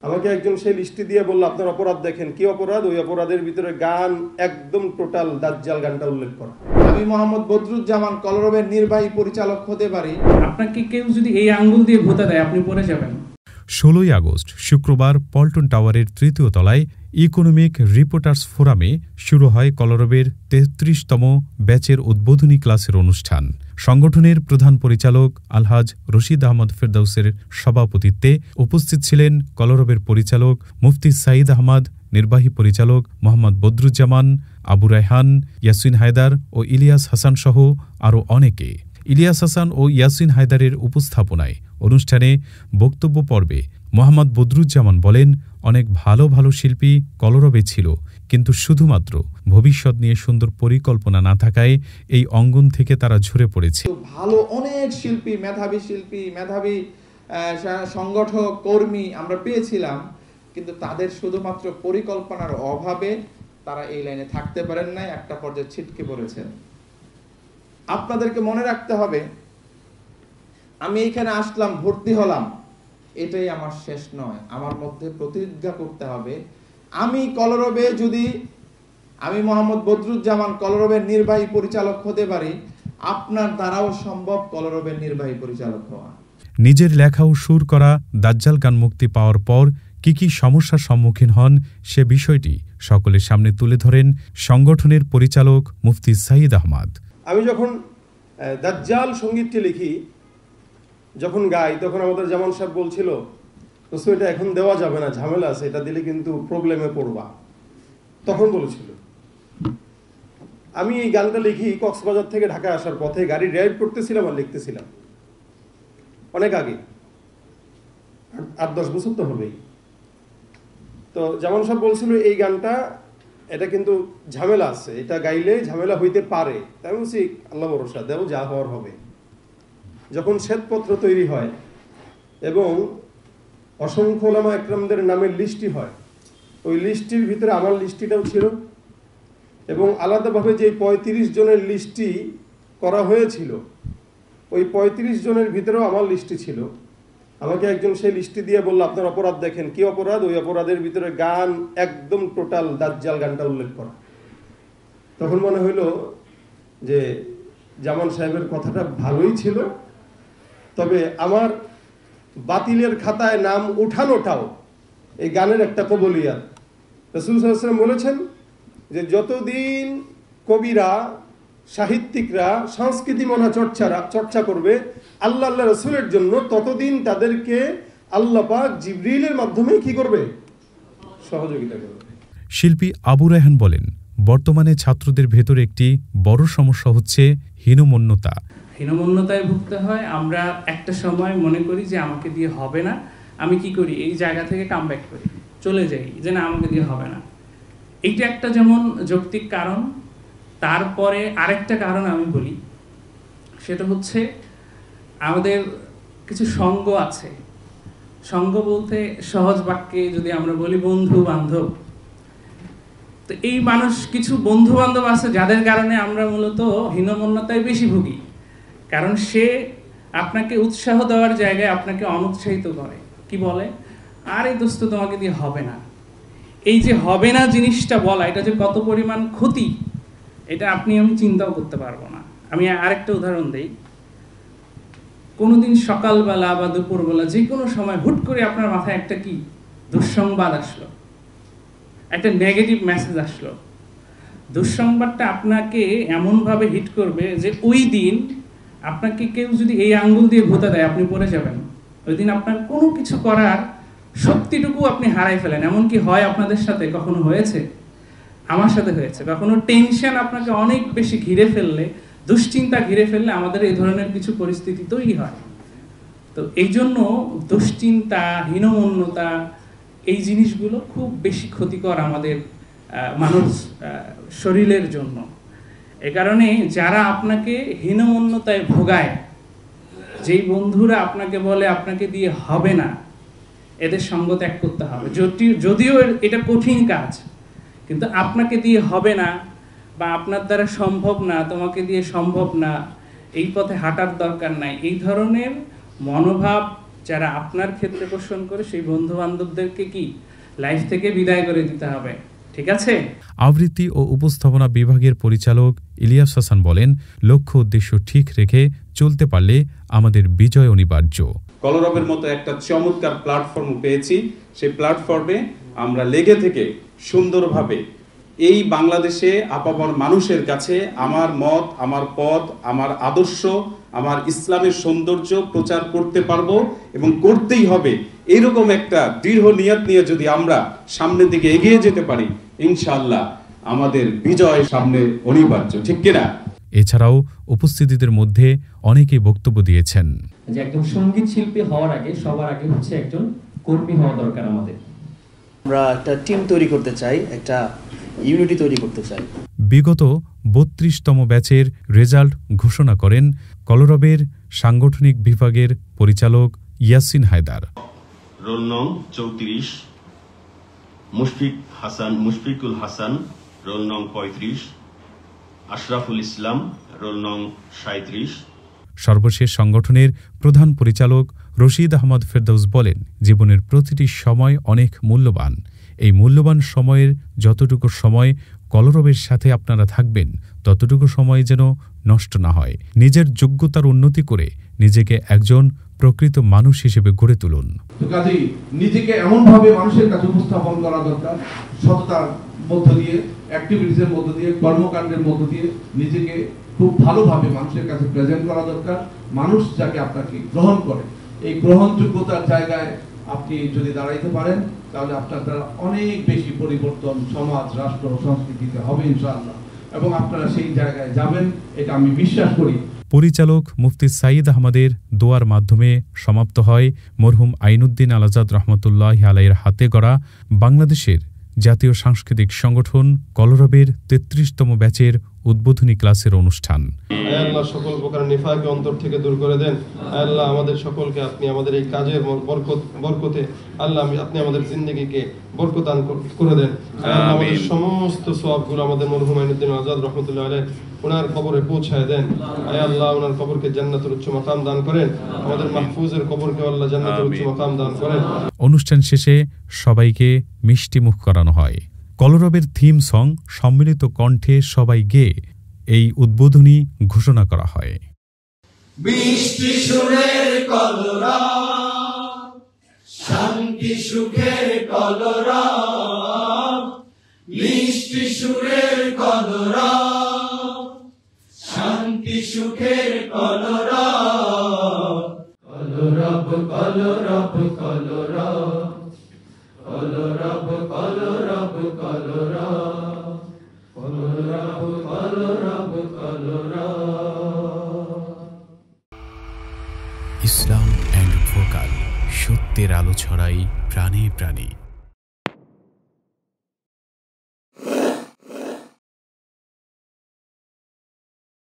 আমাকে একজন সেই লিস্টটি দিয়ে বলল, আপনার অপরাধ দেখেন। কি অপরাধ? ওই অপরাধের ভিতরে গান, একদম টোটাল দাজ্জাল গানটা উল্লেখ করা। আমি মোহাম্মদ বদরুজ্জামান কলরবের নির্বাহী পরিচালক হতে পারি। আপনাকে কেউ যদি এই আঙ্গুল দিয়ে ভোতা দেয়, আপনি পড়ে যাবেন। 16ই আগস্ট শুক্রবার পল্টন টাওয়ারের 3য় তলায় ইকোনমিক রিপোর্টার্স ফোরামে শুরু হয় কলরবের 33তম ব্যাচের উদ্বোধনী ক্লাসের অনুষ্ঠান। সংগঠনের প্রধান পরিচালক আলহাজ রশিদ আহমদ ফেরদাউসের সভাপতিত্বে উপস্থিত ছিলেন কলরবের পরিচালক মুফতি সাঈদ আহমদ, নির্বাহী পরিচালক মোহাম্মদ বদরুজ্জামান, আবু রায়হান, ইয়াসিন হায়দার ও ইলিয়াস হাসান সহ আরও অনেকে। ইলিয়াস হাসান ও ইয়াসিন হায়দারের উপস্থাপনায় অনুষ্ঠানে বক্তব্য পর্বে মোহাম্মদ বদরুজ্জামান বলেন, অনেক ভালো ভালো শিল্পী কলরবে ছিল, কিন্তু শুধুমাত্র ভবিষ্যৎ নিয়ে সুন্দর পরিকল্পনা না থাকায় এই অঙ্গন থেকে তারা ঝরে পড়েছে। ভালো অনেক শিল্পী, মেধাবী সংগঠক, কর্মী আমরা পেয়েছিলাম, কিন্তু তাদের শুধুমাত্র পরিকল্পনার অভাবে তারা এই লাইনে থাকতে পারেন নাই, একটা পর্যায়ে ছিটকে পড়েছেন। আপনাদেরকে মনে রাখতে হবে, আমি এখানে আসলাম, ভর্তি হলাম, এটাই আমার শেষ নয়। আমার মধ্যে প্রতিজ্ঞা করতে হবে, আমি কলরবে যদি আমি মোহাম্মদ বদরুজ্জামান কলরবের নির্বাহী পরিচালক হতে পারি, আপনার দ্বারাও সম্ভব কলরবের নির্বাহী পরিচালক হওয়া। নিজের লেখা ও সুর করা দাজ্জাল গান মুক্তি পাওয়ার পর কি কি সমস্যার সম্মুখীন হন সে বিষয়টি সকলের সামনে তুলে ধরেন সংগঠনের পরিচালক মুফতি সাঈদ আহমদ। আমি যখন দাজ্জাল সঙ্গীতটি লিখি, যখন গাই, তখন আমাদের জামান সাহেব বলছিল, দোস্ত এটা এখন দেওয়া যাবে না, ঝামেলা আছে, এটা দিলে কিন্তু প্রবলেমে পড়বা। তখন বলেছিল। আমি এই গানটা লিখি কক্সবাজার থেকে ঢাকা আসার পথে, গাড়ি ড্রাইভ করতেছিলাম আর লিখতেছিলাম, অনেক আগে, 8-10 বছর তো হবেই। তো জামান সাহেব বলছিল এই গানটা, এটা কিন্তু ঝামেলা আছে, এটা গাইলে ঝামেলা হইতে পারে। তাই আমি বলছি আল্লাহ ভরসা, দেও, যা হওয়ার হবে। যখন শ্বেতপত্র তৈরি হয় এবং অসংখ্য ওলামা একরামদের নামের লিস্টটি হয়, ওই লিস্টটির ভিতরে আমার লিস্টটিটাও ছিল, এবং আলাদাভাবে যে 35 জনের লিস্টটি করা হয়েছিল, ওই 35 জনের ভিতরেও আমার লিস্টটি ছিল। আমাকে একজন সেই লিস্টটি দিয়ে বলল, আপনার অপরাধ দেখেন। কি অপরাধ? ওই অপরাধের ভিতরে গান, একদম টোটাল দাজ্জাল গানটা উল্লেখ করা। তখন মনে হইলো যে জামান সাহেবের কথাটা ভালোই ছিল, তবে আমার বাতিলের খাতায় নাম উঠানোটাও এই গানের একটা কবলিয়াত। রাসূল সাল্লাল্লাহু আলাইহি ওয়াসাল্লাম বলেছেন যে যতদিন কবিরা, সাহিত্যিকরা সংস্কৃতি মনা চর্চা করবে আল্লাহ রসুলের জন্য, ততদিন তাদেরকে আল্লাহ পাক জিবরিলের মাধ্যমে কি করবে? সহযোগিতা করবে। শিল্পী আবু রায়হান বলেন, বর্তমানে ছাত্রদের ভেতরে একটি বড় সমস্যা হচ্ছে হীনমন্যতা। হীনমন্যতায় ভুগতে হয়। আমরা একটা সময় মনে করি যে আমাকে দিয়ে হবে না, আমি কি করি, এই জায়গা থেকে কামব্যাক করি, চলে যাই, যে না আমাকে দিয়ে হবে না। এইটা একটা যেমন যৌক্তিক কারণ। তারপরে আরেকটা কারণ আমি বলি, সেটা হচ্ছে আমাদের কিছু সঙ্গ আছে। সঙ্গ বলতে সহজ বাক্যে যদি আমরা বলি বন্ধু বান্ধব। তো এই মানুষ, কিছু বন্ধু বান্ধব আছে যাদের কারণে আমরা মূলত হীনমন্যতায় বেশি ভুগি। কারণ সে আপনাকে উৎসাহ দেওয়ার জায়গায় আপনাকে অনুৎসাহিত করে। কি বলে? আরে দোস্ত তোমাকে দিয়ে হবে না। এই যে হবে না জিনিসটা বলা, এটা যে কত পরিমাণ ক্ষতি, এটা আপনি আমি চিন্তাও করতে পারবো না। আমি আরেকটা উদাহরণ দেই। কোনোদিন সকালবেলা বা দুপুরবেলা যে কোনো সময় হুট করে আপনার মাথায় একটা কি দুঃসংবাদ আসলো, একটা নেগেটিভ মেসেজ আসলো। দুঃসংবাদটা আপনাকে এমনভাবে হিট করবে যে ওই দিন আপনাকে কেউ যদি এই আঙ্গুল দিয়ে ভোতা দেয়, আপনি পড়ে যাবেন। ওই দিন আপনার কোনো কিছু করার শক্তিটুকু আপনি হারাই ফেলেন। এমনকি হয় আপনাদের সাথে, কখনো হয়েছে, আমার সাথে হয়েছে, কখনো টেনশন আপনাকে অনেক বেশি ঘিরে ফেললে, দুশ্চিন্তা ঘিরে ফেললে আমাদের এই ধরনের কিছু পরিস্থিতি তৈরি হয়। তো এই জন্য দুশ্চিন্তা, হীনমন্যতা, এই জিনিসগুলো খুব বেশি ক্ষতিকর আমাদের মানুষ শরীরের জন্য। এ কারণে যারা আপনাকে হীনমন্যতায় ভোগায়, যেই বন্ধুরা আপনাকে বলে আপনাকে দিয়ে হবে না, এদের সঙ্গ ত্যাগ করতে হবে। যদিও এটা কঠিন কাজ, কিন্তু আপনাকে দিয়ে হবে না বা আপনার দ্বারা সম্ভব না, তোমাকে দিয়ে সম্ভব না, এই পথে হাঁটার দরকার নাই, এই ধরনের মনোভাব যারা আপনার ক্ষেত্রে পোষণ করে সেই বন্ধু বান্ধবদেরকে কি লাইফ থেকে বিদায় করে দিতে হবে, ঠিক আছে? আবৃত্তি ও উপস্থাপনা বিভাগের পরিচালক ইলিয়াস হাসান বলেন, লক্ষ্য উদ্দেশ্য ঠিক রেখে চলতে পারলে আমাদের বিজয় অনিবার্য। কলরবের মতো একটা চমৎকার প্ল্যাটফর্ম পেয়েছি, সেই প্ল্যাটফর্মে আমরা লেগে থেকে সুন্দরভাবে এই বাংলাদেশে আপামর মানুষের কাছে আমার মত, আমার পথ, আমার আদর্শ, আমার ইসলামের সৌন্দর্য প্রচার করতে পারবো এবং করতেই হবে। এইরকম একটা দৃঢ় নিয়ত নিয়ে যদি আমরা সামনের দিকে এগিয়ে যেতে পারি, ইনশাআল্লাহ আমাদের বিজয় সামনে অনিবার্য, ঠিক কিনা? এছাড়াও উপস্থিতিদের মধ্যে অনেকেই বক্তব্য দিয়েছেন। যে একজন সঙ্গীত শিল্পী হওয়ার আগে সবার আগে হচ্ছে একজন কর্মী হওয়া দরকার আমাদের। আমরা একটা টিম তৈরি করতে চাই, একটা ইউনিটি তৈরি করতে চাই। বিগত ৩২তম ব্যাচের রেজাল্ট ঘোষণা করেন কলরবের সাংগঠনিক বিভাগের পরিচালক ইয়াসিন হায়দার। রোল নং ৩৪, মুশফিকুল হাসান রোল নং ৩৫, আশরাফুল ইসলাম রোল নং ৩৭। সর্বশেষ সংগঠনের প্রধান পরিচালক রশিদ আহমদ ফেরদৌস বলেন, জীবনের প্রতিটি সময় অনেক মূল্যবান। এই মূল্যবান সময়ের যতটুকু সময় কলরবের সাথে আপনারা থাকবেন, ততটুকু সময় যেন নষ্ট না হয়। নিজের যোগ্যতার উন্নতি করে নিজেকে একজন প্রকৃত মানুষ হিসেবে গড়ে তুলুন। কাজেই নিজেকে এমনভাবে মানুষের কাছে উপস্থাপন করা দরকার, সততার মধ্য দিয়ে, অ্যাক্টিভিটিসের মধ্য দিয়ে, কর্মকাণ্ডের মধ্য দিয়ে নিজেকে খুব ভালোভাবে মানুষের কাছে প্রেজেন্ট করা দরকার। মানুষ যাকে আপনাকে গ্রহণ করে, এই গ্রহণযোগ্যতার জায়গায় আপনি যদি দাঁড়াইতে পারেন, তাহলে আপনার দ্বারা অনেক বেশি পরিবর্তন সমাজ, রাষ্ট্র, সংস্কৃতিতে হবে ইনশাআল্লাহ, এবং আপনারা সেই জায়গায় যাবেন, এটা আমি বিশ্বাস করি। পরিচালক মুফতি সাঈদ আহমদের দোয়ার মাধ্যমে সমাপ্ত হয় মরহুম আইনুদ্দিন আল আজাদ রহমতুল্লাহ আলাইয়ের হাতে গড়া বাংলাদেশের জাতীয় সাংস্কৃতিক সংগঠন কলরবের ৩৩তম ব্যাচের উদ্বোধনী ক্লাসের অনুষ্ঠান। আল্লাহ সকল প্রকার নিফাককে অন্তর থেকে দূর করে দেন। আল্লাহ আমাদের সকলকে আপনি আমাদের এই কাজের বরকতে আল্লাহ আপনি আমাদের জিন্দেগিকে বরকতান করে দেন। আমাদের সমস্ত সওয়াবগুলো আমাদের মরহুম আইনুদ্দিন আজাদ রহমতুল্লাহ আলাইহি ওনার কবরে পৌঁছায় দেন। আয় আল্লাহ ওনার কবরকে জান্নাতের উচ্চ মাকাম দান করেন। আমাদের মাহফুজের কবরকে আল্লাহ জান্নাতের উচ্চ মাকাম দান করেন। অনুষ্ঠান শেষে সবাইকে মিষ্টি মুখ করানো হয়। কলরবের থিম সং সম্মিলিত কণ্ঠে সবাই গেয়ে এই উদ্বোধনী ঘোষণা করা হয়। মিষ্টি সুরের কলরব, শান্তি সুখের কলরব, মিষ্টি সুরের কলরব, শান্তি সুখের কলরব, কলরব কলরব কলরব, কলরব কলরব কলরব, কলরব কলরব কলরব। ইসলাম অ্যান্ড ভোকাল, সত্যের আলো ছড়াই প্রাণে প্রাণে।